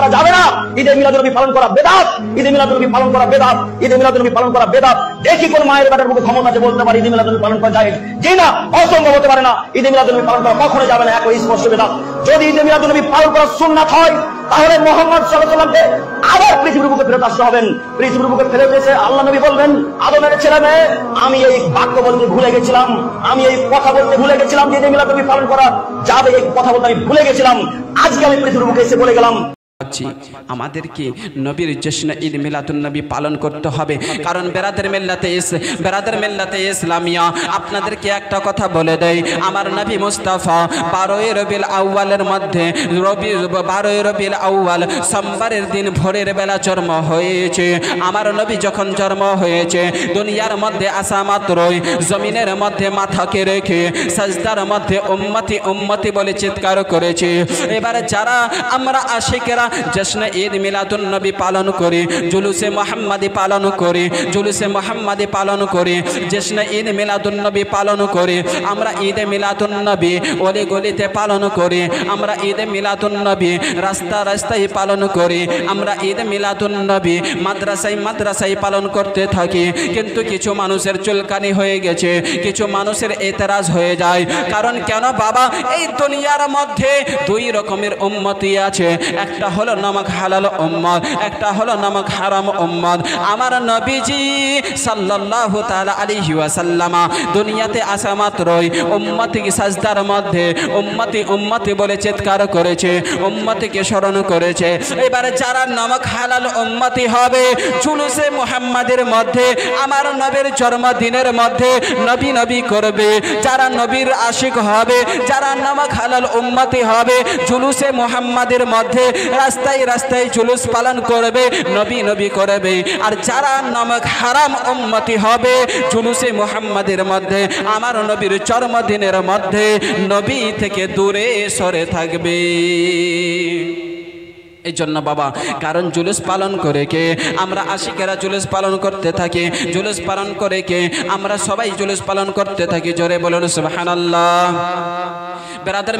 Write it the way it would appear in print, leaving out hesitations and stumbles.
করা যাবে না। ঈদে মিলাদুন্নবী পালন করা বেদাত, ঈদে মিলাদুন্নবী পালন করা বেদাত, ঈদে মিলাদুন্নবী পালন করা বেদাত। দেখি কোন মায়ের বেটার মুখে ক্ষমতা আছে বলতে পারে ঈদে মিলাদুন্নবী পালন করা যায়? জি না, অসম্ভব হতে পারে না। ঈদে মিলাদুন্নবী পালন করা কখনো যাবে না, একই স্পষ্ট বেদাত। যদি ঈদে মিলাদুন্নবী পালন করা সুন্নাত হয় তাহলে মুহাম্মদ সাল্লাল্লাহু আলাইহি ওয়াসাল্লামকে আবার পৃথিবীর বুকে ফেরত আসতে হবেন। পৃথিবীর বুকে ফেরত এসে আল্লাহ নবী বলবেন, আদমের ছেলে মেয়ে, আমি এই বাক্য বলতে ভুলে গেছিলাম, আমি এই কথা বলতে ভুলে গেছিলাম যে ঈদে মিলাদুন্নবী পালন করা যাবে, এই কথা বলতে আমি ভুলে গেছিলাম। আজকে আমি পৃথিবীর বুকে এসে বলে গেলাম। আমাদেরকে নবীর জশ্ন ঈদ মিলাদুন্নবী পালন করতে হবে। কারণ বেরাদের মিল্লাতে ইসলামিয়া আপনাদেরকে একটা কথা বলে দেয়, আমার নবী মুস্তাফা 12 রবিউল আউয়ালের মধ্যে 12 রবিউল আউয়াল সোমবারের দিন ভোরের বেলা জন্ম হয়েছে। আমার নবী যখন জন্ম হয়েছে দুনিয়ার মধ্যে আসা মাত্রই জমিনের মধ্যে মাথাকে রেখে সাজদার মধ্যে উম্মতি উম্মতি বলে চিৎকার করেছে। এবারে যারা আমরা আশিকেরা জশ্ন ঈদ মিলাদুন্নবী পালন করি, জুলুসে মুহাম্মাদি পালন করি, জশ্ন ঈদ মিলাদুন্নবী পালন করি, আমরা ঈদে মিলাদুন্নবী অলি গলিতে পালন করি, আমরা ঈদে মিলাদুন্নবী রাস্তায় পালন করি, আমরা ঈদে মিলাদুন্নবী মাদ্রাসায় পালন করতে থাকি। কিন্তু কিছু মানুষের চুলকানি হয়ে গেছে, কিছু মানুষের এতরাজ হয়ে যায়। কারণ কেন বাবা, এই দুনিয়ার মধ্যে দুই রকমের উম্মতি আছে, একটা হলো নামক হালাল উম্মত, একটা হলো নামক হারাম উম্মত। আমার নবীজি সাল্লাল্লাহু তাআলা আলাইহি ওয়াসাল্লাম দুনিয়াতে আসা মাত্রই উম্মতিকে সাজদার মধ্যে উম্মতি বলে চিৎকার করেছে, উম্মতিকে স্মরণ করেছে। এবারে যারা নামক হালাল উম্মতি হবে জুলুসে মুহাম্মাদের মধ্যে আমার নবীর জন্মদিনের মধ্যে নবী করবে, যারা নবীর আশিক হবে, যারা নামক হালাল উম্মতি হবে জুলুসে মুহাম্মাদের মধ্যে রাস্তায় জুলুস পালন করবে, নবী করবে। আর যারা নামক হারাম উম্মতি হবে জুলুসে মুহাম্মাদের মধ্যে আমার নবীর জন্মদিনের মধ্যে নবী থেকে দূরে সরে থাকবে। এই জন্য বাবা, কারণ জুলুস পালন করে কে আমরা আশিকেরা জুলুস পালন করতে থাকি, জুলুস পালন করে কে আমরা সবাই জুলুস পালন করতে থাকি। জোরে বলুন সুবহানাল্লাহ। বেরাদার